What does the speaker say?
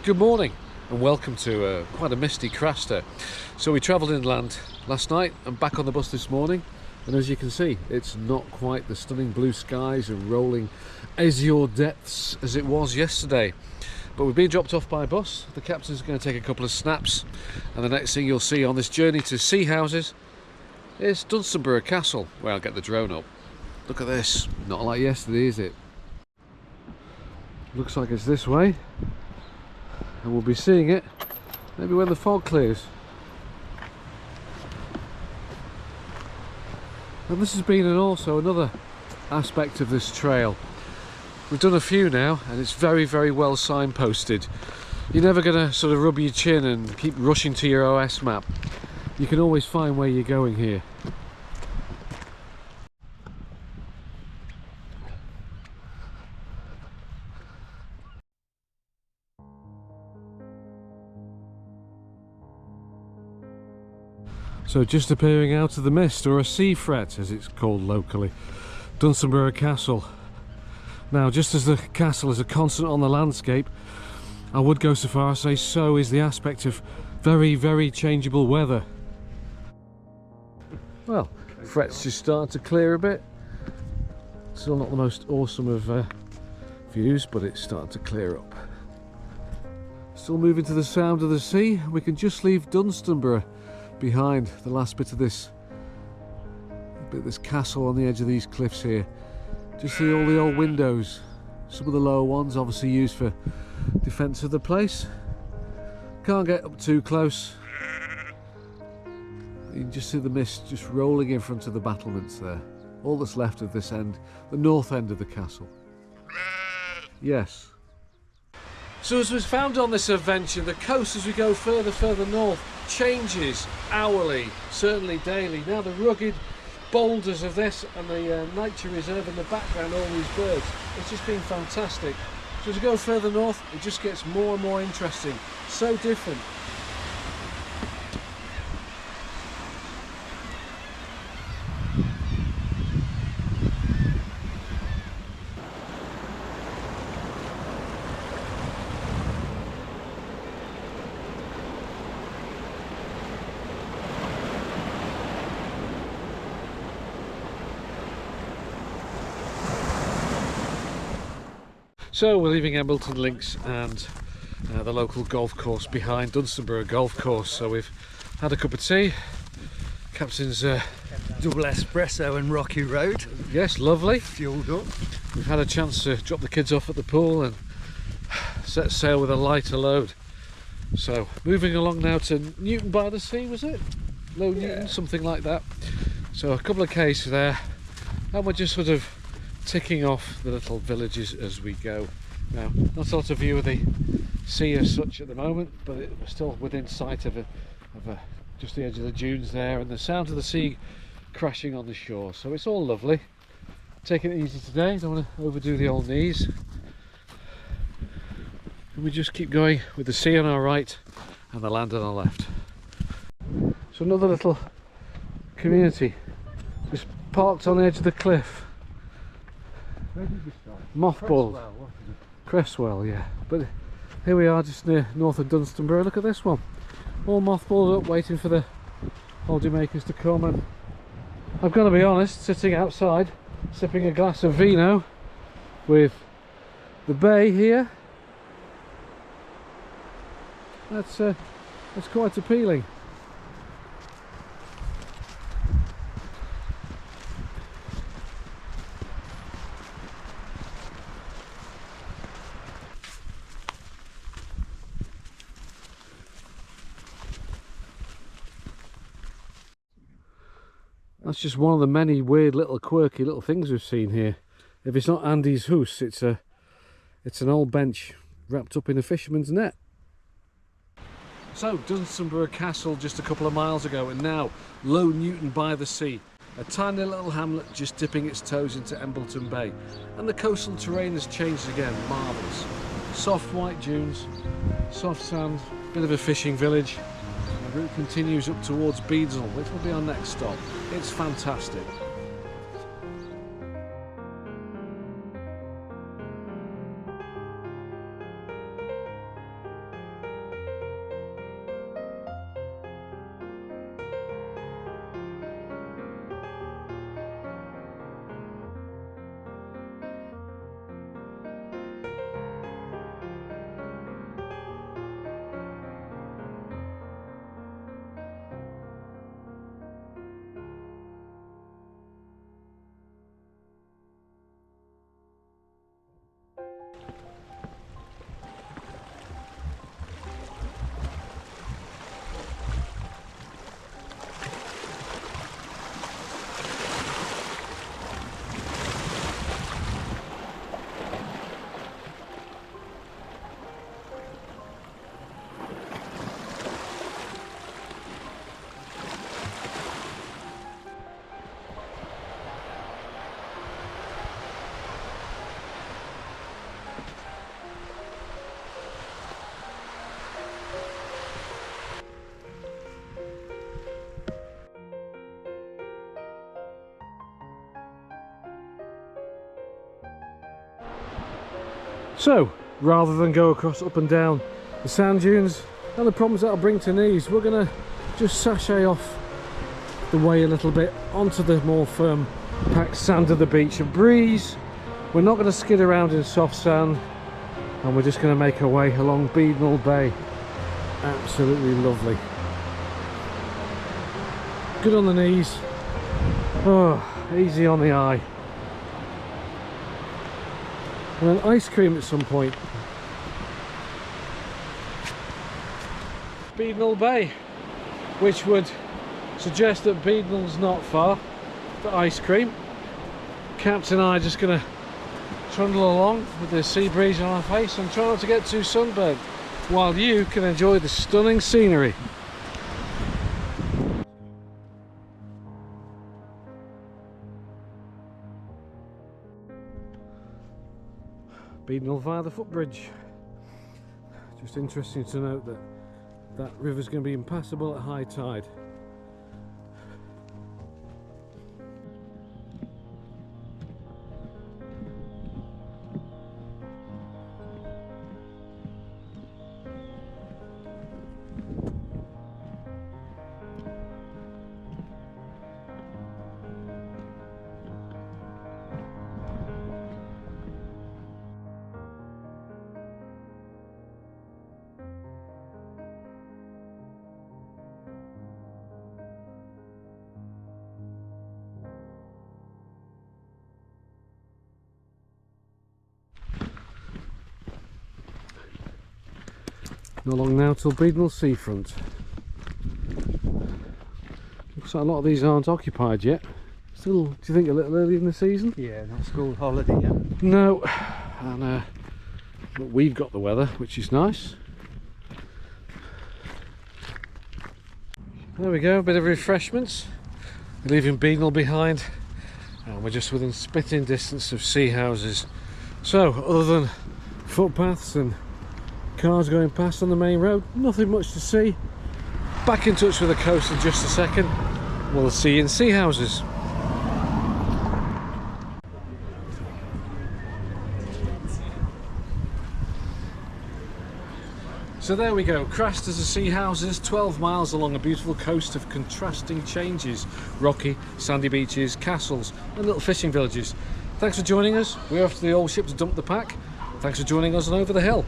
Good morning and welcome to quite a misty Craster. So we travelled inland last night and back on the bus this morning, and as you can see it's not quite the stunning blue skies and rolling azure depths as it was yesterday. But we've been dropped off by a bus. The captain's going to take a couple of snaps, and the next thing you'll see on this journey to Seahouses is Dunstanburgh Castle, where I'll get the drone up. Look at this, not like yesterday, is it? Looks like it's this way, and we'll be seeing it maybe when the fog clears. And this has been also another aspect of this trail. We've done a few now and it's very well signposted. You're never going to sort of rub your chin and keep rushing to your OS map. You can always find where you're going here. So just appearing out of the mist, or a sea fret as it's called locally, Dunstanburgh Castle. Now, just as the castle is a constant on the landscape, I would go so far as to say so is the aspect of very changeable weather. Well, fret's just starting to clear a bit. Still not the most awesome of views, but it's starting to clear up. Still moving to the sound of the sea. We can just leave Dunstanburgh behind, the last bit of this castle on the edge of these cliffs here. Just see all the old windows, some of the lower ones obviously used for defence of the place. Can't get up too close. You can just see the mist just rolling in front of the battlements there. All that's left of this end, the north end of the castle. Yes. So as was found on this adventure, the coast as we go further north changes hourly, certainly daily. Now the rugged boulders of this and the nature reserve in the background, all these birds, it's just been fantastic. So as we go further north it just gets more and more interesting, so different. So we're leaving Embleton Links and the local golf course behind, Dunstanburgh Golf Course. So we've had a cup of tea. Captain's double espresso and rocky road. Yes, lovely. Fueled up. We've had a chance to drop the kids off at the pool and set sail with a lighter load. So moving along now to Newton by the Sea, was it? Low Newton, something like that. So a couple of k's there, and we're just sort of ticking off the little villages as we go. Now, not a lot of view of the sea as such at the moment, but we're still within sight of just the edge of the dunes there, and the sound of the sea crashing on the shore. So it's all lovely. Taking it easy today, don't want to overdo the old knees. And we just keep going with the sea on our right and the land on our left. So another little community just parked on the edge of the cliff. Mothballed. Cresswell, yeah. But here we are just near north of Dunstanburgh. Look at this one. All mothballed up, waiting for the holidaymakers to come. And I've got to be honest, sitting outside, sipping a glass of vino with the bay here. That's quite appealing. That's just one of the many weird little quirky little things we've seen here. If it's not Andy's house, it's an old bench wrapped up in a fisherman's net. So Dunstanburgh Castle just a couple of miles ago, and now Low Newton by the Sea. A tiny little hamlet just dipping its toes into Embleton Bay. And the coastal terrain has changed again, marvellous. Soft white dunes, soft sand, bit of a fishing village. The route continues up towards Beadsall, which will be our next stop. It's fantastic. So rather than go across up and down the sand dunes and the problems that'll bring to knees, we're gonna just sashay off the way a little bit onto the more firm packed sand of the beach and breeze. We're not going to skid around in soft sand, and we're just going to make our way along Beadnell Bay. Absolutely lovely. Good on the knees. Oh, easy on the eye. And an ice cream at some point. Beadnell Bay, which would suggest that Beadnell's not far for ice cream. Captain and I are just going to trundle along with the sea breeze on our face and try not to get too sunburned, while you can enjoy the stunning scenery. Beadnell via the footbridge. Just interesting to note that that river's going to be impassable at high tide. Not long now till Beadnell seafront. Looks like a lot of these aren't occupied yet. Still, do you think a little early in the season? Yeah, not school holiday yet. No, and but we've got the weather, which is nice. There we go, a bit of refreshments. We're leaving Beadnell behind, and we're just within spitting distance of Seahouses. So, other than footpaths and cars going past on the main road, nothing much to see. Back in touch with the coast in just a second. We'll see you in Seahouses. So there we go, Craster's the Seahouses, 12 miles along a beautiful coast of contrasting changes. Rocky, sandy beaches, castles and little fishing villages. Thanks for joining us. We're off to the old ship to dump the pack. Thanks for joining us on Over the Hill.